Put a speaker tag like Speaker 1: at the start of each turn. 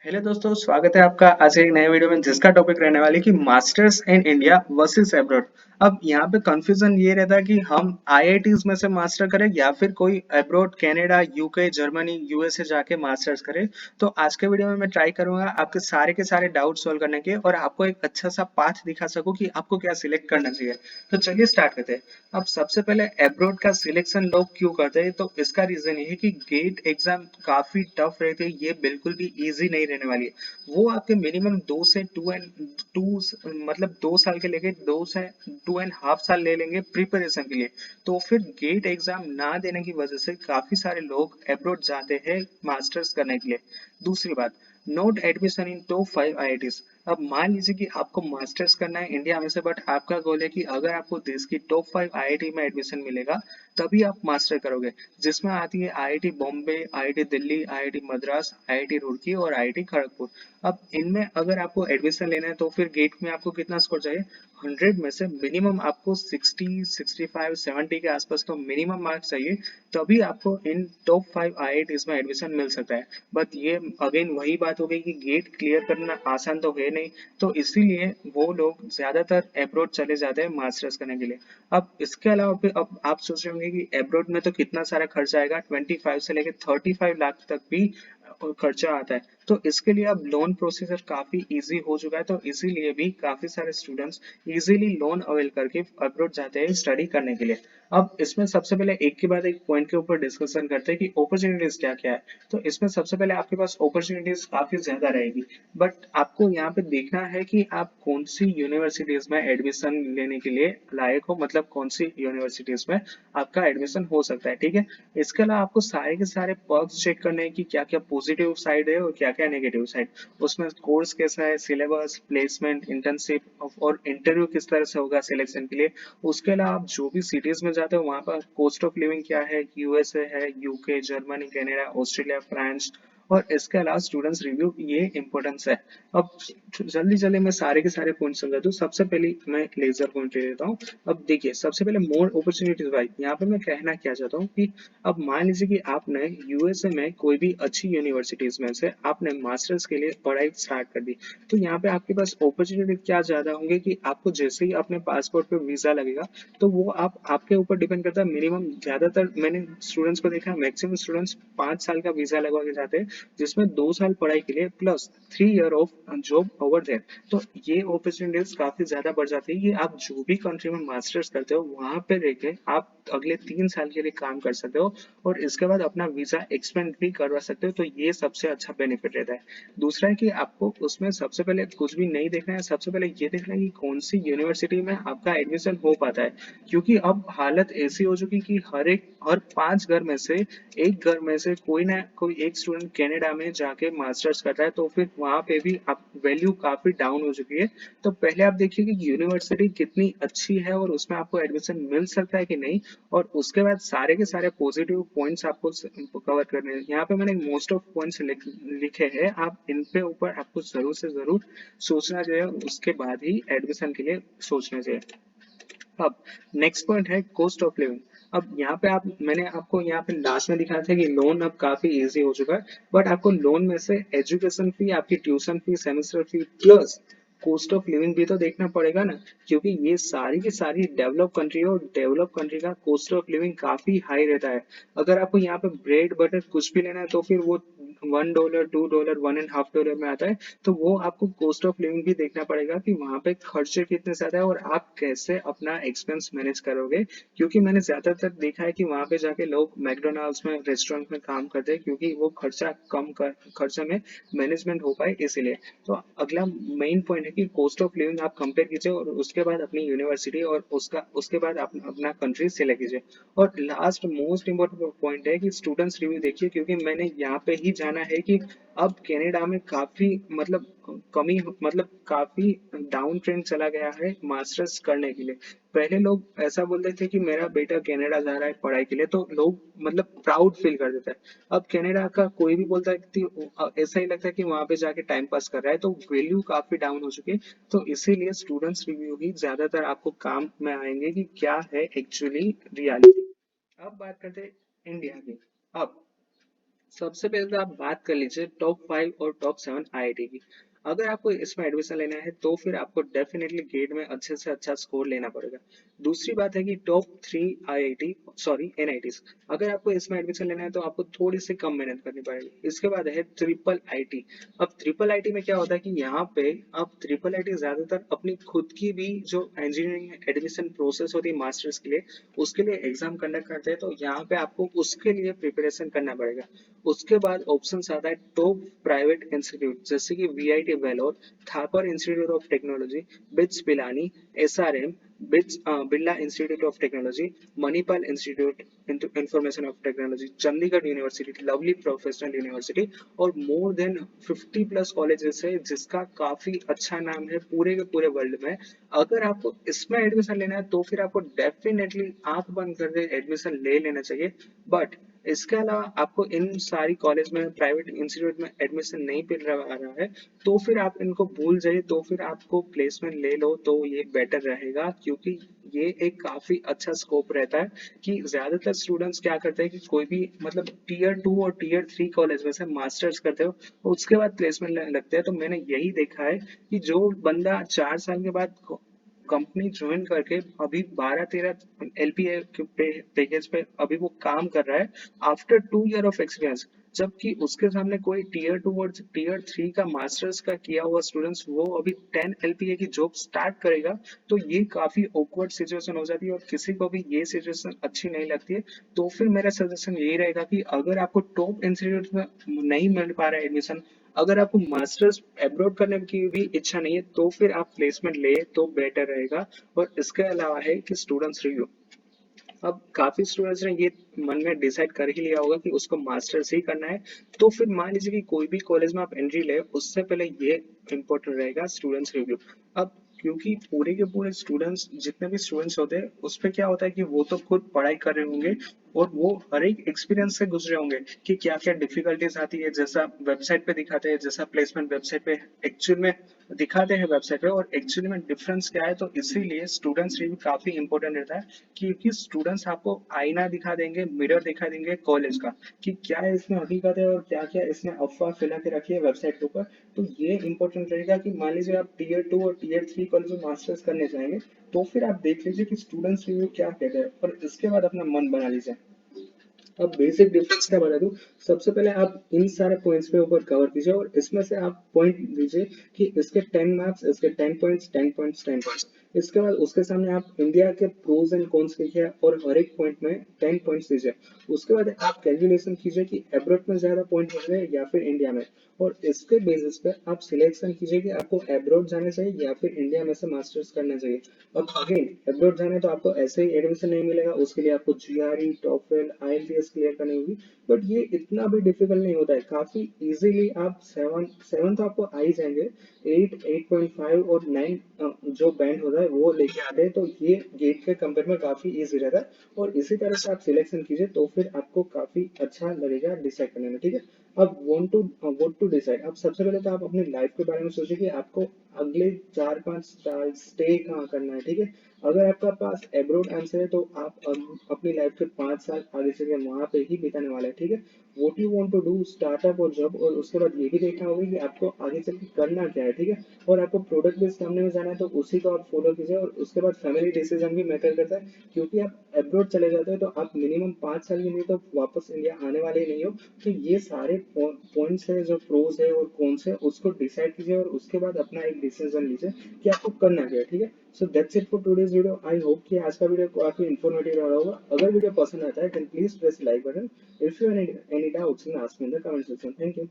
Speaker 1: Hello दोस्तों, स्वागत है आपका आज एक नए वीडियो में जिसका टॉपिक रहने वाली कि masters in India versus abroad. अब यहाँ पे कंफ्यूजन ये रहता है कि हम आईआईटीज में से मास्टर करें या फिर कोई abroad Canada UK Germany USA जाके मास्टर्स करें। तो आज के वीडियो में मैं ट्राई करूंगा आपके सारे डाउट सॉल्व करने के और आपको एक अच्छा सा पाथ दिखा सकूं कि आपको क्या सिलेक्ट करना चाहिए। तो चलिए स्टार्ट करते हैं। अब सबसे पहले अब्रॉड का सिलेक्शन लोग क्यों करते हैं, तो इसका रीजन ये है कि गेट एग्जाम काफी टफ रहते हैं, ये बिल्कुल भी इजी नहीं रहने वाली है। वो आपके मिनिमम 2 मतलब 2 साल के लेके 2.5 साल ले लेंगे प्रिपरेशन के लिए। तो फिर गेट एग्जाम ना देने की वजह से काफी सारे लोग अब्रॉड जाते हैं मास्टर्स करने के लिए। दूसरी बात, note admission in top 5 IITs. अब मान लीजिए कि आपको मास्टर्स करना है इंडिया में से, बट आपका गोल है कि अगर आपको देश की टॉप 5 आईआईटी में एडमिशन मिलेगा तभी आप मास्टर करोगे, जिसमें आती है IIT Bombay, IIT Delhi, IIT Madras, IIT Roorkee और आईआईटी खड़गपुर। अब इनमें अगर आपको एडमिशन लेना है तो फिर गेट में आपको कितना स्कोर चाहिए? 100 में से मिनिमम आपको 60, 65, 70 के आसपास का मिनिमम मार्क्स चाहिए, तभी आपको इन टॉप 5 आईआईटीज में एडमिशन मिल सकता है। बट ये अगेन वही बात हो गई कि गेट क्लियर करना आसान तो है नहीं, तो इसीलिए वो लोग ज्यादातर अब्रॉड चले जाते हैं मास्टर्स करने के लिए। अब इसके अलावा भी अब आप सोच रहे होंगे कि अब्रॉड में तो कितना सारा खर्चा आएगा, 25 से लेकर 35 लाख तक भी खर्चा आता है। तो इसके लिए अब लोन प्रोसीजर काफी इजी हो चुका है, तो इसीलिए भी काफी सारे स्टूडेंट्स इजीली लोन अवेल करके अब्रॉड जाते हैं स्टडी करने के लिए। अब इसमें सबसे पहले एक के बाद एक पॉइंट के ऊपर डिस्कशन करते हैं कि अपॉर्चुनिटीज क्या क्या है। तो इसमें सबसे पहले आपके पास अपॉर्चुनिटीज काफी ज्यादा रहेगी, बट आपको यहाँ पे देखना है कि आप कौन सी यूनिवर्सिटीज में एडमिशन लेने के लिए लायक हो, मतलब कौन सी यूनिवर्सिटीज में आपका एडमिशन हो सकता है। ठीक है, इसके अलावा आपको सारे के सारे पर्क्स चेक करने हैं कि क्या क्या पॉजिटिव साइड है और क्या क्या नेगेटिव साइड। उसमें कोर्स कैसा है, सिलेबस, प्लेसमेंट, इंटर्नशिप और इंटरव्यू किस तरह से होगा सिलेक्शन के लिए। उसके अलावा आप जो भी सिटीज में जाते हो वहां पर कॉस्ट ऑफ लिविंग क्या है, यूएसए है, UK, Germany, Canada, Australia, France, और इसके अलावा स्टूडेंट्स रिव्यू, ये इंपॉर्टेंस है। अब जल्दी जल्दी मैं सारे के सारे पॉइंट समझा दूं। सबसे पहले मैं लेजर पॉइंट ले लेता हूँ। अब देखिए, सबसे पहले मोर अपॉर्चुनिटीज भाई, यहाँ पे मैं कहना क्या चाहता हूँ कि अब मान लीजिए कि आपने यूएसए में कोई भी अच्छी यूनिवर्सिटीज में से आपने मास्टर्स के लिए पढ़ाई स्टार्ट कर दी, तो यहाँ पे आपके पास अपॉर्चुनिटी क्या ज्यादा होंगे कि आपको जैसे ही अपने पासपोर्ट पे वीजा लगेगा, तो वो आप आपके ऊपर डिपेंड करता है। मिनिमम ज्यादातर मैंने स्टूडेंट्स को देखा है, मैक्सिमम स्टूडेंट्स 5 साल का वीजा लगवा के जाते हैं, जिसमें 2 साल पढ़ाई के लिए plus 3 year of job over there. तो ये अपॉर्चुनिटीज काफी ज्यादा बढ़ जाती है कि आप जो भी कंट्री में मास्टर्स करते हो वहां पे रह के आप अगले 3 साल के लिए काम कर सकते हो और इसके बाद अपना वीजा एक्सटेंड भी करवा सकते हो। तो ये सबसे अच्छा बेनिफिट रहता है। दूसरा है कि आपको उसमें सबसे पहले कुछ भी नहीं देखना है, सबसे पहले ये देखना है कि कौन सी यूनिवर्सिटी में आपका एडमिशन हो पाता है। क्योंकि अब हालत ऐसी हो चुकी कि हर 5 घर में से एक घर में से कोई ना कोई एक स्टूडेंट कनाडा में जाके मास्टर्स कर रहा है, तो फिर वहां पे भी आप वैल्यू काफी डाउन हो चुकी है। तो पहले आप देखिए कि यूनिवर्सिटी कितनी अच्छी है और उसमें आपको एडमिशन मिल सकता है कि नहीं, और उसके बाद सारे के सारे पॉजिटिव पॉइंट्स आपको कवर करने हैं। यहाँ पे मैंने मोस्ट ऑफ पॉइंट्स लिखे हैं, आप इन पे ऊपर आपको जरूर से जरूर सोचना चाहिए, उसके बाद ही एडमिशन के लिए सोचना चाहिए। अब नेक्स्ट पॉइंट है कॉस्ट ऑफ लिविंग। अब यहाँ पे आप मैंने आपको यहाँ पे लास्ट में दिखाया था कि लोन अब काफी इजी हो चुका है, बट आपको लोन में से एजुकेशन फी, आपकी tuition fee, semester fee plus cost of living भी तो देखना पड़ेगा ना। क्योंकि ये सारी की सारी डेवलप कंट्री है और डेवलप कंट्री का कॉस्ट ऑफ लिविंग काफी हाई रहता है। अगर आपको यहाँ पे ब्रेड बटर कुछ भी लेना है तो फिर वो $1, $2, $1.5 में आता है। तो वो आपको कॉस्ट ऑफ लिविंग भी देखना पड़ेगा कि वहां पे खर्चे कितने ज्यादा है और आप कैसे अपना एक्सपेंस मैनेज करोगे। क्योंकि मैंने ज्यादातर देखा है कि वहां पे जाके लोग मैकडोनाल्ड्स में, रेस्टोरेंट में काम करते हैं, क्योंकि वो खर्चा में मैनेजमेंट हो पाए इसीलिए। तो अगला मेन पॉइंट है कि कॉस्ट ऑफ लिविंग आप कंपेयर कीजिए और उसके बाद अपनी यूनिवर्सिटी और उसके बाद अपना कंट्री सिलेक्ट कीजिए। और लास्ट मोस्ट इम्पोर्टेंट पॉइंट है कि स्टूडेंट्स रिव्यू देखिए, क्योंकि मैंने यहाँ पे ही जाना है कि अब कनाडा में काफी मतलब कमी, मतलब काफी डाउन ट्रेंड चला गया है मास्टर्स करने के लिए। पहले लोग ऐसा बोलते थे कि मेरा बेटा कनाडा जा रहा है पढ़ाई के लिए, तो लोग मतलब प्राउड फील कर देते हैं। अब कनाडा का कोई भी बोलता है कि ऐसा ही लगता है कि वहां पे जाके टाइम पास कर रहा है, तो वैल्यू काफी डाउन हो चुकी है। तो इसीलिए स्टूडेंट्स रिव्यू ही ज्यादातर आपको काम में आएंगे कि क्या है एक्चुअली रियलिटी। अब बात करते हैं इंडिया की। अब सबसे पहले तो आप बात कर लीजिए टॉप 5 और टॉप 7 आईआईटी की। अगर आपको इसमें एडमिशन लेना है तो फिर आपको डेफिनेटली गेट में अच्छे से अच्छा स्कोर लेना पड़ेगा। दूसरी बात है कि टॉप 3 आईआईटी, सॉरी एनआईटीज, अगर आपको इसमें एडमिशन लेना है तो आपको थोड़ी सी कम मेहनत करनी पड़ेगी। इसके बाद है ट्रिपल आईटी। अब ट्रिपल आईटी में क्या होता है कि यहाँ पे अब ट्रिपल आईटी ज्यादातर अपनी खुद की भी जो इंजीनियरिंग एडमिशन प्रोसेस होती है मास्टर्स के लिए, उसके लिए एग्जाम कंडक्ट करते हैं, तो यहाँ पे आपको उसके लिए प्रिपरेशन करना पड़ेगा। उसके बाद ऑप्शन आता है टॉप प्राइवेट इंस्टीट्यूट, जैसे कि VIT Vellore, Thapar institute of technology, BITS Pilani, SRM, BITS Birla institute of technology, Manipal institute information of technology, Chandigarh university, lovely professional university, और मोर देन 50 प्लस कॉलेजेस है जिसका काफी अच्छा नाम है पूरे के पूरे वर्ल्ड में। अगर आपको इसमें एडमिशन लेना है तो फिर आपको डेफिनेटली आंख बंद कर दे एडमिशन ले लेना चाहिए। बट इसके अलावा आपको इन सारी कॉलेज में प्राइवेट इंस्टीट्यूट में एडमिशन नहीं मिल रहा है तो फिर आप इनको भूल जाइए, तो फिर आपको प्लेसमेंट ले लो तो ये बेटर रहेगा, क्योंकि ये एक काफी अच्छा स्कोप रहता है कि ज्यादातर स्टूडेंट्स क्या करते हैं कि कोई भी मतलब टीयर 2 और टीयर 3 कॉलेज में से मास्टर्स करते हो उसके बाद प्लेसमेंट लगते हैं। तो मैंने यही देखा है कि जो बंदा 4 साल के बाद कंपनी ज्वाइन करके अभी 12-13 एलपीए के पैकेज पे अभी वो काम कर रहा है आफ्टर 2 ईयर ऑफ एक्सपीरियंस, जबकि उसके सामने कोई टीयर 2 और टीयर 3 का मास्टर्स का किया हुआ स्टूडेंट्स वो अभी 10 एलपीए की जॉब स्टार्ट करेगा। तो ये काफी ऑकवर्ड सिचुएशन हो जाती है और किसी को भी ये सिचुएशन अच्छी नहीं लगती है। तो फिर मेरा सजेशन यही रहेगा कि अगर आपको टॉप इंस्टीट्यूट में नहीं मिल पा रहा है एडमिशन, अगर आपको मास्टर्स अब्रॉड करने की भी इच्छा नहीं है, तो फिर आप प्लेसमेंट ले तो बेटर रहेगा। और इसके अलावा है कि स्टूडेंट्स रिव्यू। अब काफी स्टूडेंट्स ने ये मन में डिसाइड कर ही लिया होगा कि उसको मास्टर्स ही करना है। तो फिर मान लीजिए कि कोई भी कॉलेज में आप एंट्री ले उससे पहले ये इम्पोर्टेंट रहेगा स्टूडेंट्स रिव्यू। अब क्योंकि पूरे के पूरे स्टूडेंट्स जितने भी स्टूडेंट्स होते हैं उस पे क्या होता है कि वो तो खुद पढ़ाई कर रहे होंगे और वो हर एक एक्सपीरियंस से गुजरे होंगे कि क्या क्या डिफिकल्टीज आती है, जैसा वेबसाइट पे दिखाते हैं, जैसा प्लेसमेंट वेबसाइट पे एक्चुअल में दिखाते हैं वेबसाइट पे और एक्चुअली में डिफरेंस क्या है। तो इसीलिए स्टूडेंट्स रिव्यू काफी इंपॉर्टेंट रहता है, क्योंकि स्टूडेंट्स आपको आईना दिखा देंगे, मिरर दिखा देंगे कॉलेज का कि क्या इसमें हकीकत है और क्या क्या इसमें अफवाह फैला के रखी है वेबसाइट के ऊपर। तो ये इंपॉर्टेंट रहेगा कि मान लीजिए आप टीयर 2 और टीयर 3 कॉलेज में मास्टर्स करने जाएंगे तो फिर आप देख लीजिए कि स्टूडेंट्स रिव्यू क्या कहते हैं और इसके बाद अपना मन बना लीजिए। अब बेसिक डिफरेंस क्या बता दूं। सबसे पहले आप इन सारे पॉइंट्स पे ऊपर कवर कीजिए और इसमें से आप पॉइंट दीजिए कि इसके 10 मार्क्स, इसके 10 पॉइंट्स, 10 पॉइंट्स, 10 पॉइंट्स। इसके बाद उसके सामने आप इंडिया के प्रोज एंड कॉन्स लिखिए और हर एक पॉइंट में 10 पॉइंट्स दीजिए। उसके बाद आप कैलकुलेशन कीजिए कि एब्रॉड में ज्यादा पॉइंट मिल या फिर इंडिया में, और इसके बेसिस पे आप सिलेक्शन कीजिए कि आपको एब्रॉड जाना चाहिए या फिर इंडिया में से मास्टर्स करना चाहिए। अब अगेन एब्रॉड जाना है तो आपको ऐसे ही एडमिशन नहीं मिलेगा, उसके लिए आपको जीआरई, टॉफल, आईएलटीएस क्लियर करनी होगी। बट ये इतना भी डिफिकल्ट नहीं होता है, काफी इजीली आप सेवन सेवन तो आपको आ ही जाएंगे। 8, 8.5 और 9 जो बैंड होता है वो लेके आते हैं, तो ये गेट के कंपेयर में काफी इजी रहता है। और इसी तरह से आप सिलेक्शन कीजिए तो फिर आपको काफी अच्छा लगेगा डिसाइड करने में, ठीक है। अब वॉन्ट टू डिसाइड, अब सबसे पहले तो आप अपनी लाइफ के बारे में सोचिए कि आपको अगले 4-5 साल स्टे कहाँ करना है, ठीक है। अगर आपका पास एब्रोड आंसर है तो आप अपनी लाइफ के 5 साल आगे चल वहां पे ही बिताने वाले हैं, ठीक है। What you want to do startup और जॉब, और उसके बाद ये भी देखना होगा कि आपको आगे चल के करना क्या है, ठीक है। और आपको प्रोडक्ट बेस्ड कंपनी में जाना है तो उसी को आप फॉलो कीजिए। और उसके बाद फैमिली डिसीजन भी मैटर करता है, क्योंकि आप एब्रोड चले जाते हो तो आप मिनिमम 5 साल के लिए तो वापस इंडिया आने वाले ही नहीं हो। तो ये सारे पॉइंट्स है, जो प्रोज है और कॉन्स है, उसको डिसाइड कीजिए और उसके बाद अपना एक डिसीजन लीजिए कि आपको करना क्या है, ठीक है। So that's it for today's video. I hope कि आज का वीडियो काफी इन्फॉर्मेटिव रहा होगा। अगर वीडियो पसंद आता है then please press like button. If you any doubts, ask me in the comment section. Thank you.